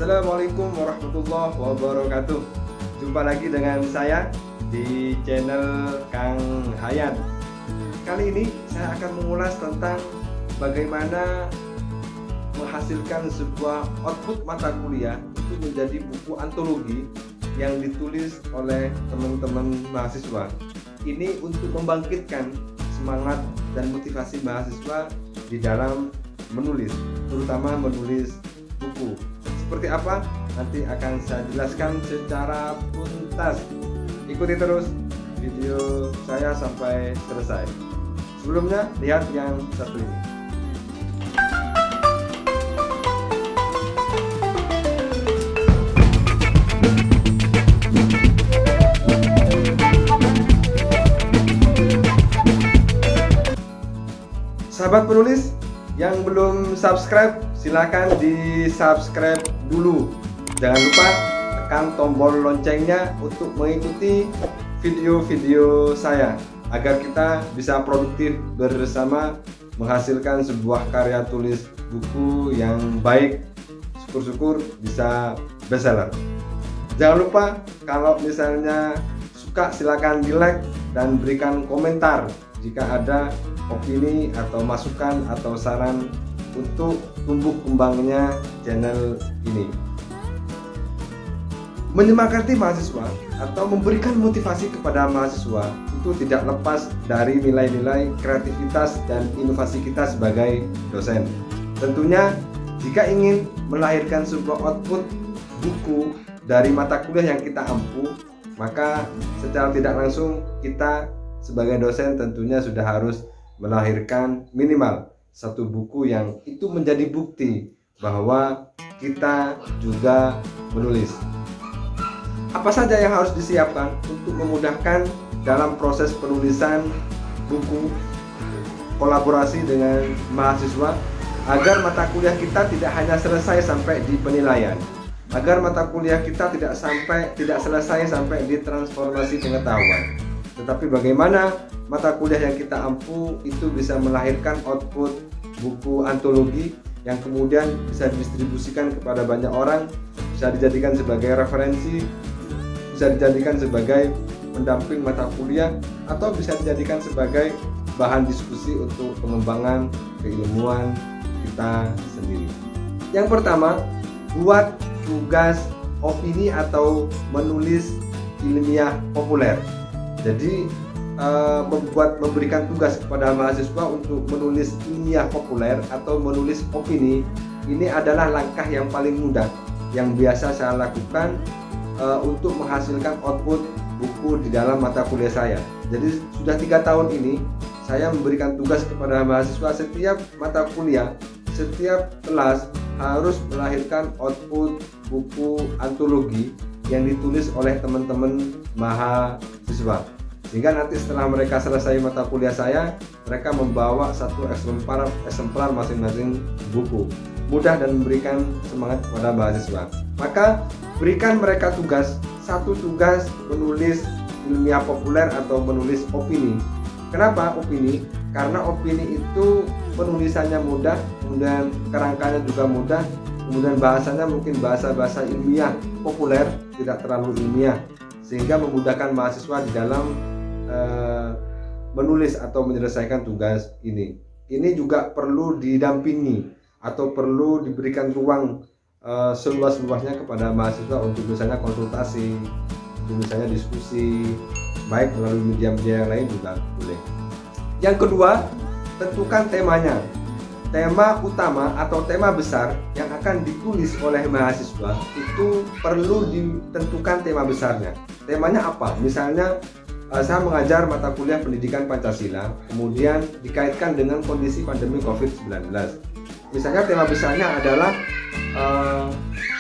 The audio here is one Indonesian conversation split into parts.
Assalamualaikum warahmatullahi wabarakatuh. Jumpa lagi dengan saya di channel Kang Hayat. Kali ini saya akan mengulas tentang bagaimana menghasilkan sebuah output mata kuliah itu menjadi buku antologi yang ditulis oleh teman-teman mahasiswa. Ini untuk membangkitkan semangat dan motivasi mahasiswa di dalam menulis, terutama menulis buku. Seperti apa? Nanti akan saya jelaskan secara tuntas. Ikuti terus video saya sampai selesai. Sebelumnya, lihat yang satu ini. Sahabat penulis yang belum subscribe, silakan di subscribe dulu. Jangan lupa tekan tombol loncengnya untuk mengikuti video-video saya agar kita bisa produktif bersama menghasilkan sebuah karya tulis buku yang baik. Syukur-syukur bisa bestseller. Jangan lupa kalau misalnya suka, silakan di like dan berikan komentar jika ada opini atau masukan atau saran untuk tumbuh kembangnya channel ini. Menyemangati mahasiswa atau memberikan motivasi kepada mahasiswa itu tidak lepas dari nilai-nilai kreativitas dan inovasi kita sebagai dosen. Tentunya jika ingin melahirkan sebuah output buku dari mata kuliah yang kita ampu, maka secara tidak langsung kita sebagai dosen tentunya sudah harus melahirkan minimal satu buku yang itu menjadi bukti bahwa kita juga menulis. Apa saja yang harus disiapkan untuk memudahkan dalam proses penulisan buku, kolaborasi dengan mahasiswa, agar mata kuliah kita tidak hanya selesai sampai di penilaian, agar mata kuliah kita tidak selesai sampai di transformasi pengetahuan, tetapi bagaimana mata kuliah yang kita ampu itu bisa melahirkan output buku antologi yang kemudian bisa didistribusikan kepada banyak orang, bisa dijadikan sebagai referensi, bisa dijadikan sebagai pendamping mata kuliah, atau bisa dijadikan sebagai bahan diskusi untuk pengembangan keilmuan kita sendiri. Yang pertama, buat tugas opini atau menulis ilmiah populer. Jadi memberikan tugas kepada mahasiswa untuk menulis ilmiah populer atau menulis opini, ini adalah langkah yang paling mudah yang biasa saya lakukan untuk menghasilkan output buku di dalam mata kuliah saya. Jadi sudah 3 tahun ini saya memberikan tugas kepada mahasiswa, setiap mata kuliah, setiap kelas harus melahirkan output buku antologi yang ditulis oleh teman-teman mahasiswa. Sehingga nanti setelah mereka selesai mata kuliah saya, mereka membawa satu eksemplar masing-masing buku. Mudah dan memberikan semangat kepada mahasiswa. Maka berikan mereka satu tugas menulis ilmiah populer atau menulis opini. Kenapa opini? Karena opini itu penulisannya mudah, kemudian kerangkanya juga mudah, kemudian bahasanya mungkin bahasa-bahasa ilmiah populer, tidak terlalu ilmiah, sehingga memudahkan mahasiswa di dalam menulis atau menyelesaikan tugas ini. Ini juga perlu didampingi atau perlu diberikan ruang seluas-luasnya kepada mahasiswa untuk misalnya konsultasi, untuk misalnya diskusi, baik melalui media-media yang lain juga boleh. Yang kedua, tentukan temanya. Tema utama atau tema besar yang akan ditulis oleh mahasiswa itu perlu ditentukan tema besarnya. Temanya apa? Misalnya saya mengajar mata kuliah pendidikan Pancasila, kemudian dikaitkan dengan kondisi pandemi COVID-19. Misalnya tema besarnya adalah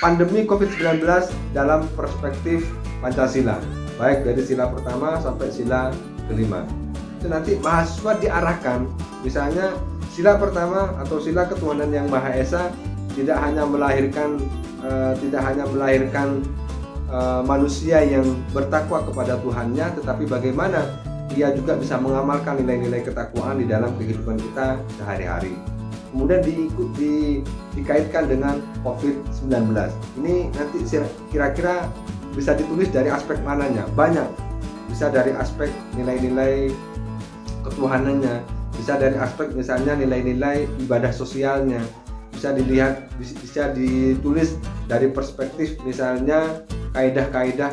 pandemi COVID-19 dalam perspektif Pancasila, baik dari sila pertama sampai sila kelima. Itu nanti mahasiswa diarahkan, misalnya sila pertama atau sila ketuhanan yang Maha Esa tidak hanya melahirkan manusia yang bertakwa kepada Tuhannya, tetapi bagaimana ia juga bisa mengamalkan nilai-nilai ketakwaan di dalam kehidupan kita sehari-hari. kemudian dikaitkan dengan COVID-19. Ini nanti kira-kira bisa ditulis dari aspek mananya? Banyak. Bisa dari aspek nilai-nilai ketuhanannya, bisa dari aspek misalnya nilai-nilai ibadah sosialnya, bisa ditulis dari perspektif misalnya kaidah-kaidah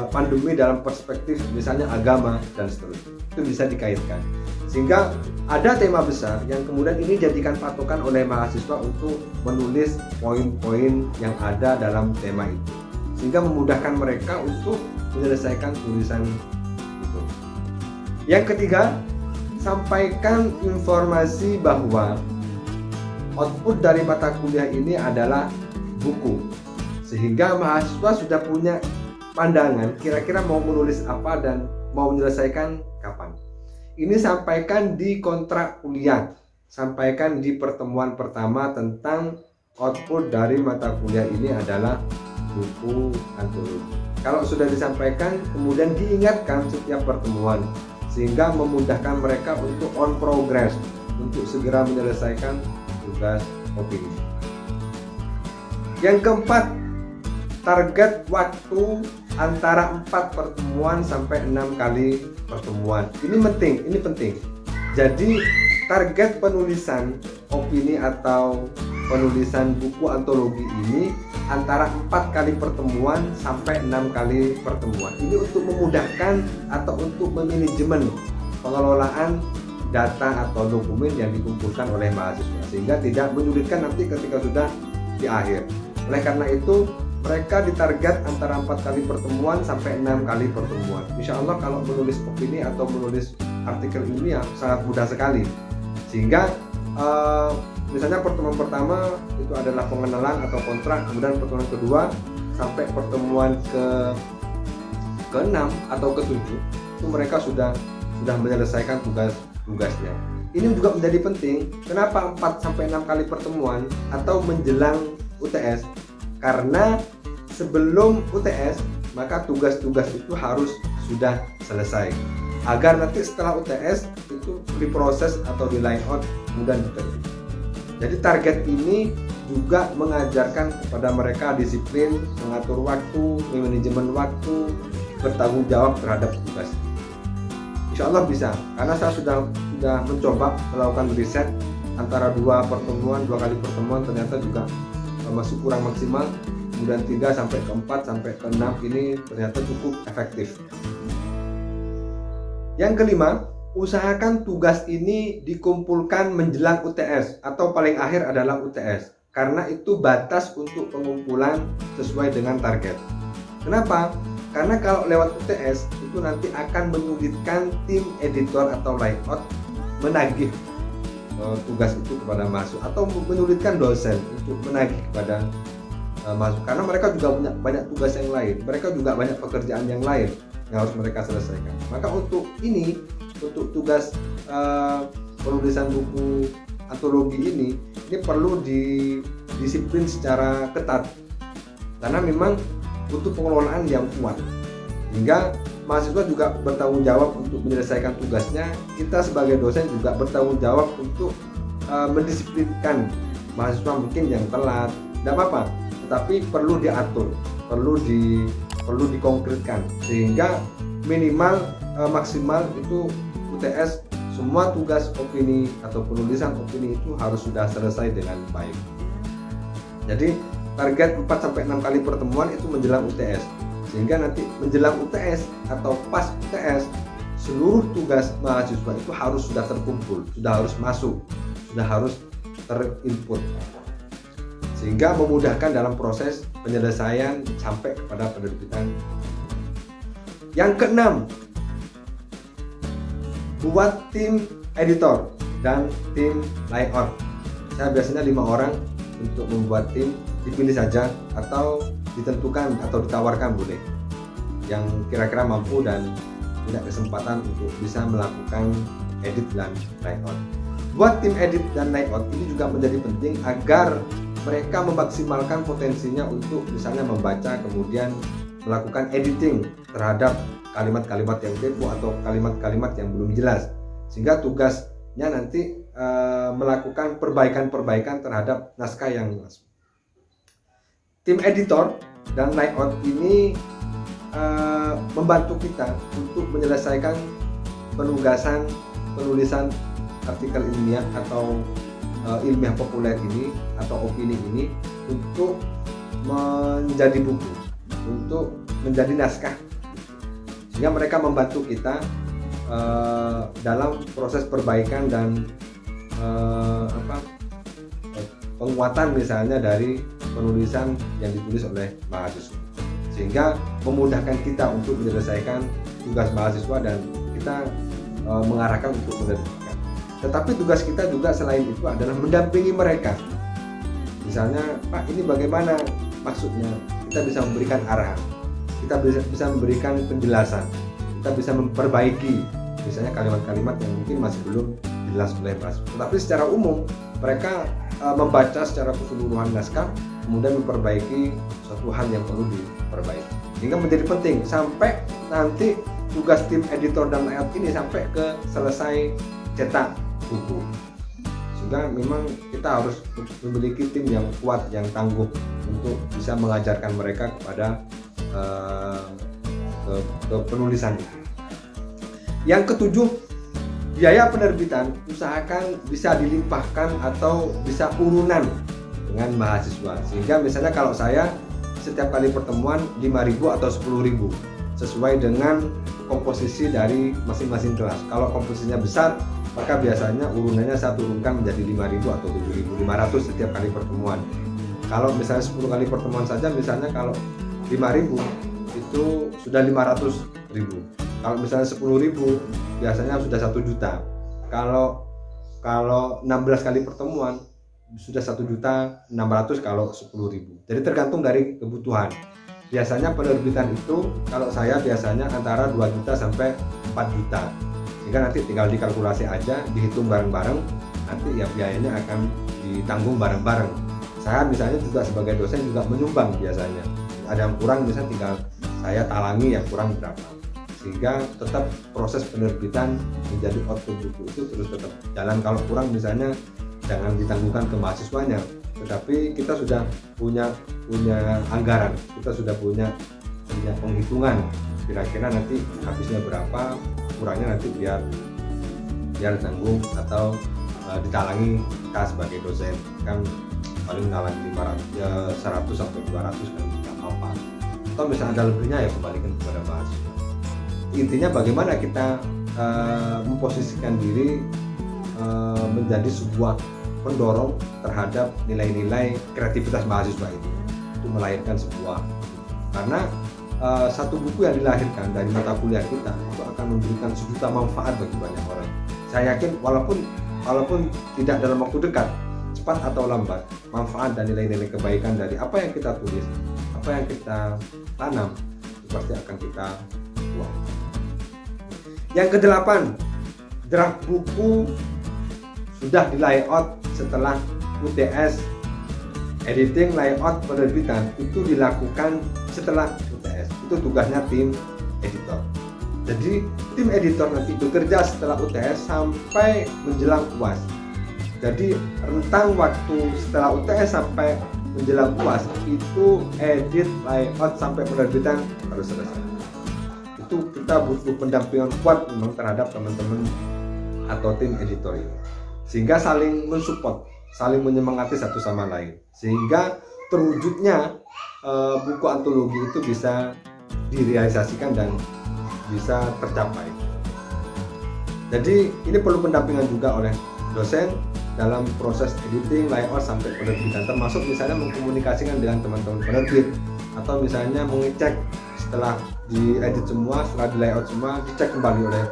pandemi dalam perspektif misalnya agama dan seterusnya. Itu bisa dikaitkan, sehingga ada tema besar yang kemudian ini jadikan patokan oleh mahasiswa untuk menulis poin-poin yang ada dalam tema itu, sehingga memudahkan mereka untuk menyelesaikan tulisan itu. Yang ketiga, sampaikan informasi bahwa output dari mata kuliah ini adalah buku, sehingga mahasiswa sudah punya pandangan kira-kira mau menulis apa dan mau menyelesaikan kapan. Ini sampaikan di kontrak kuliah, sampaikan di pertemuan pertama tentang output dari mata kuliah ini adalah buku antologi. Kalau sudah disampaikan, kemudian diingatkan setiap pertemuan, sehingga memudahkan mereka untuk on progress, untuk segera menyelesaikan tugas opini. Yang keempat, target waktu antara 4 pertemuan sampai 6 kali pertemuan. Ini penting. Jadi target penulisan opini atau penulisan buku antologi ini antara 4 kali pertemuan sampai 6 kali pertemuan. Ini untuk memudahkan atau untuk memanajemen pengelolaan data atau dokumen yang dikumpulkan oleh mahasiswa, sehingga tidak menyulitkan nanti ketika sudah di akhir. Oleh karena itu, mereka ditarget antara 4 kali pertemuan sampai 6 kali pertemuan. Insya Allah kalau menulis opini atau menulis artikel ini ya sangat mudah sekali. Sehingga misalnya pertemuan pertama itu adalah pengenalan atau kontrak, kemudian pertemuan kedua sampai pertemuan ke-6 atau ke-7 itu mereka sudah menyelesaikan tugasnya. Ini juga menjadi penting. Kenapa 4 sampai 6 kali pertemuan atau menjelang UTS? Karena sebelum UTS maka tugas-tugas itu harus sudah selesai, agar nanti setelah UTS itu diproses atau di line out kemudian diterima. Jadi target ini juga mengajarkan kepada mereka disiplin, mengatur waktu, manajemen waktu, bertanggung jawab terhadap tugas. Insya Allah bisa, karena saya sudah mencoba melakukan riset antara 2 kali pertemuan ternyata juga masih kurang maksimal. Kemudian 3 sampai ke 4 sampai ke 6 ini ternyata cukup efektif. Yang kelima, usahakan tugas ini dikumpulkan menjelang UTS atau paling akhir adalah UTS, karena itu batas untuk pengumpulan sesuai dengan target. Kenapa? Karena kalau lewat UTS itu nanti akan menyulitkan tim editor atau layout menagih tugas itu kepada mahasiswa, atau menyulitkan dosen untuk menagih kepada mahasiswa, karena mereka juga punya banyak tugas yang lain, mereka juga banyak pekerjaan yang lain yang harus mereka selesaikan. Maka untuk tugas penulisan buku antologi ini perlu disiplin secara ketat, karena memang butuh pengelolaan yang kuat, hingga mahasiswa juga bertanggung jawab untuk menyelesaikan tugasnya. Kita sebagai dosen juga bertanggung jawab untuk mendisiplinkan mahasiswa mungkin yang telat, tidak apa-apa, tetapi perlu diatur, perlu dikonkretkan, sehingga minimal maksimal itu UTS semua tugas opini atau penulisan opini itu harus sudah selesai dengan baik. Jadi target 4-6 kali pertemuan itu menjelang UTS, sehingga nanti menjelang UTS atau pas UTS seluruh tugas mahasiswa itu harus sudah terkumpul, sudah harus masuk, sudah harus terinput, sehingga memudahkan dalam proses penyelesaian sampai kepada penerbitan. Yang keenam, buat tim editor dan tim layout. Saya biasanya 5 orang untuk membuat tim, dipilih saja atau ditentukan atau ditawarkan boleh, yang kira-kira mampu dan punya kesempatan untuk bisa melakukan edit dan layout. Buat tim edit dan layout ini juga menjadi penting agar mereka memaksimalkan potensinya untuk misalnya membaca kemudian melakukan editing terhadap kalimat-kalimat yang typo atau kalimat-kalimat yang belum jelas, sehingga tugas nanti melakukan perbaikan-perbaikan terhadap naskah yang masuk. Tim editor dan layout ini membantu kita untuk menyelesaikan penulisan artikel ilmiah atau ilmiah populer ini atau opini ini untuk menjadi buku, untuk menjadi naskah, sehingga mereka membantu kita dalam proses perbaikan dan penguatan misalnya dari penulisan yang ditulis oleh mahasiswa, sehingga memudahkan kita untuk menyelesaikan tugas mahasiswa dan kita mengarahkan untuk menerbitkan. Tetapi tugas kita juga selain itu adalah mendampingi mereka. Misalnya, Pak, ini bagaimana maksudnya? Kita bisa memberikan arahan, kita bisa memberikan penjelasan, kita bisa memperbaiki misalnya kalimat-kalimat yang mungkin masih belum jelas oleh mahasiswa. Tetapi secara umum mereka membaca secara keseluruhan naskah, kemudian memperbaiki suatu hal yang perlu diperbaiki. Sehingga menjadi penting sampai nanti tugas tim editor dan layout ini sampai ke selesai cetak buku. Sehingga memang kita harus memiliki tim yang kuat, yang tangguh untuk bisa mengajarkan mereka kepada ke penulisan itu. Yang ketujuh, biaya penerbitan usahakan bisa dilimpahkan atau bisa urunan dengan mahasiswa. Sehingga misalnya kalau saya setiap kali pertemuan 5.000 atau 10.000 sesuai dengan komposisi dari masing-masing kelas. Kalau komposisinya besar, maka biasanya urunannya saya turunkan menjadi 5.000 atau 7.500 setiap kali pertemuan. Kalau misalnya 10 kali pertemuan saja, misalnya kalau 5.000 itu sudah 500.000. Kalau misalnya 10.000 biasanya sudah 1 juta. Kalau 16 kali pertemuan sudah 1.600.000 kalau 10.000. Jadi tergantung dari kebutuhan. Biasanya penerbitan itu kalau saya biasanya antara 2 juta sampai 4 juta. Sehingga nanti tinggal dikalkulasi aja, dihitung bareng-bareng, nanti ya biayanya akan ditanggung bareng-bareng. Saya misalnya juga sebagai dosen juga menyumbang biasanya. Ada yang kurang misalnya tinggal saya talangi yang kurang berapa. Sehingga tetap proses penerbitan menjadi output buku itu terus tetap jalan. Kalau kurang misalnya jangan ditanggungkan ke mahasiswanya, tetapi kita sudah punya anggaran, kita sudah punya penghitungan kira-kira nanti habisnya berapa, kurangnya nanti biar tanggung atau ditalangi kita sebagai dosen kan paling nalan 100 sampai 200 kan tidak apa-apa, atau misalnya ada lebihnya ya kembalikan kepada mahasiswa. Intinya bagaimana kita memposisikan diri menjadi sebuah pendorong terhadap nilai-nilai kreativitas mahasiswa itu untuk melahirkan sebuah, karena satu buku yang dilahirkan dari mata kuliah kita itu akan memberikan sejuta manfaat bagi banyak orang. Saya yakin walaupun tidak dalam waktu dekat, cepat atau lambat, manfaat dan nilai-nilai kebaikan dari apa yang kita tulis, apa yang kita tanam itu pasti akan kita tuang. Yang kedelapan, draft buku sudah di layout setelah UTS. Editing, layout, penerbitan itu dilakukan setelah UTS. Itu tugasnya tim editor. Jadi tim editor nanti bekerja setelah UTS sampai menjelang UAS. Jadi rentang waktu setelah UTS sampai menjelang UAS itu edit, layout sampai penerbitan harus selesai. Itu kita butuh pendampingan kuat memang terhadap teman-teman atau tim editor ini, sehingga saling mensupport, saling menyemangati satu sama lain, sehingga terwujudnya buku antologi itu bisa direalisasikan dan bisa tercapai. Jadi ini perlu pendampingan juga oleh dosen dalam proses editing, layout sampai penerbitan, termasuk misalnya mengkomunikasikan dengan teman-teman penerbit, atau misalnya mengecek setelah diedit semua, setelah di layout semua, dicek kembali oleh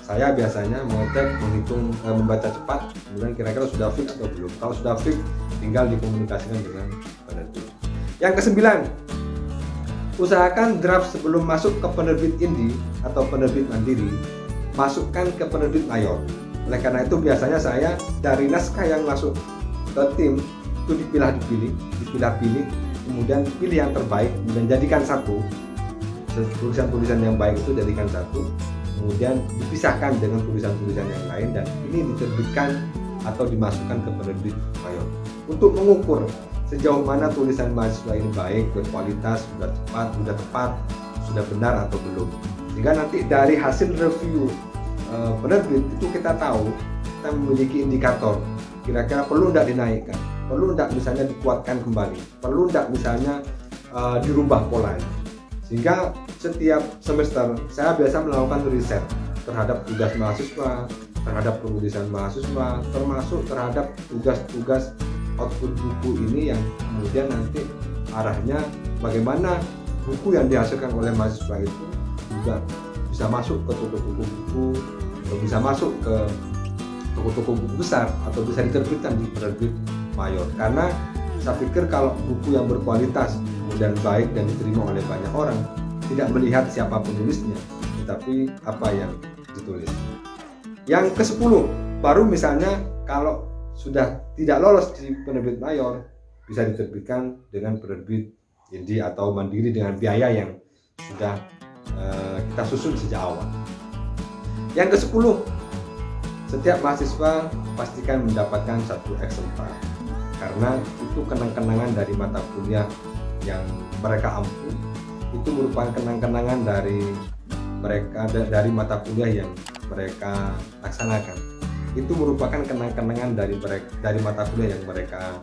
saya biasanya, mengecek, menghitung, membaca cepat, kemudian kira-kira sudah fix atau belum. Kalau sudah fix, tinggal dikomunikasikan dengan penerbit. Yang kesembilan, usahakan draft sebelum masuk ke penerbit indie atau penerbit mandiri, masukkan ke penerbit mayor. Oleh karena itu biasanya saya dari naskah yang masuk ke tim itu dipilah-pilih, kemudian pilih yang terbaik, kemudian jadikan satu. Tulisan-tulisan yang baik itu jadikan satu, kemudian dipisahkan dengan tulisan-tulisan yang lain, dan ini diterbitkan atau dimasukkan ke penerbit mayor untuk mengukur sejauh mana tulisan mahasiswa ini baik, berkualitas, sudah tepat, sudah benar atau belum. Sehingga nanti dari hasil review penerbit itu kita tahu, kita memiliki indikator kira-kira perlu tidak dinaikkan, perlu tidak misalnya dikuatkan kembali, perlu tidak misalnya dirubah polanya. Sehingga setiap semester saya biasa melakukan riset terhadap tugas mahasiswa, terhadap penulisan mahasiswa, termasuk terhadap tugas-tugas output buku ini yang kemudian nanti arahnya bagaimana buku yang dihasilkan oleh mahasiswa itu juga bisa masuk ke toko-toko buku, atau bisa masuk ke toko-toko buku besar, atau bisa diterbitkan di penerbit mayor. Karena saya pikir kalau buku yang berkualitas kemudian baik dan diterima oleh banyak orang, tidak melihat siapa penulisnya, tetapi apa yang ditulis. Yang ke-10, baru misalnya kalau sudah tidak lolos di penerbit mayor, bisa diterbitkan dengan penerbit indie atau mandiri dengan biaya yang sudah kita susun sejak awal. Yang ke-10, setiap mahasiswa pastikan mendapatkan 1 eksemplar, karena itu kenang-kenangan dari mata kuliah yang mereka ampu. Itu merupakan kenang-kenangan dari mereka, dari mata kuliah yang mereka laksanakan. Itu merupakan kenang-kenangan dari mata kuliah yang mereka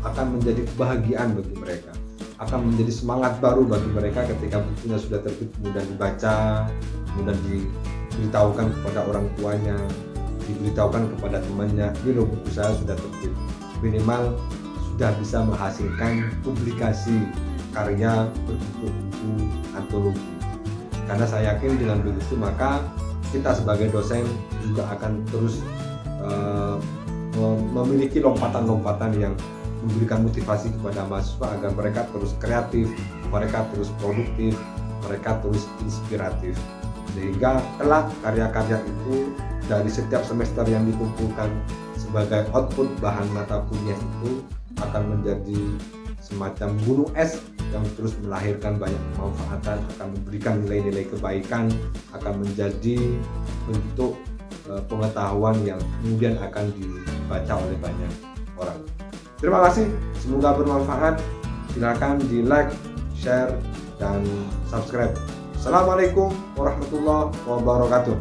akan menjadi kebahagiaan bagi mereka, akan menjadi semangat baru bagi mereka ketika bukunya sudah terbit, kemudian dibaca, kemudian diberitahukan kepada orang tuanya, diberitahukan kepada temannya, ini loh buku saya sudah terbit. Minimal sudah bisa menghasilkan publikasi karya berbentuk buku antologi. Karena saya yakin dengan begitu maka kita sebagai dosen juga akan terus memiliki lompatan-lompatan yang memberikan motivasi kepada mahasiswa agar mereka terus kreatif, mereka terus produktif, mereka terus inspiratif, sehingga kelak karya-karya itu dari setiap semester yang dikumpulkan sebagai output bahan mata kuliah itu akan menjadi semacam gunung es yang terus melahirkan banyak kemanfaatan, akan memberikan nilai-nilai kebaikan, akan menjadi bentuk pengetahuan yang kemudian akan dibaca oleh banyak orang. Terima kasih, semoga bermanfaat. Silakan di like, share, dan subscribe. Assalamualaikum warahmatullahi wabarakatuh.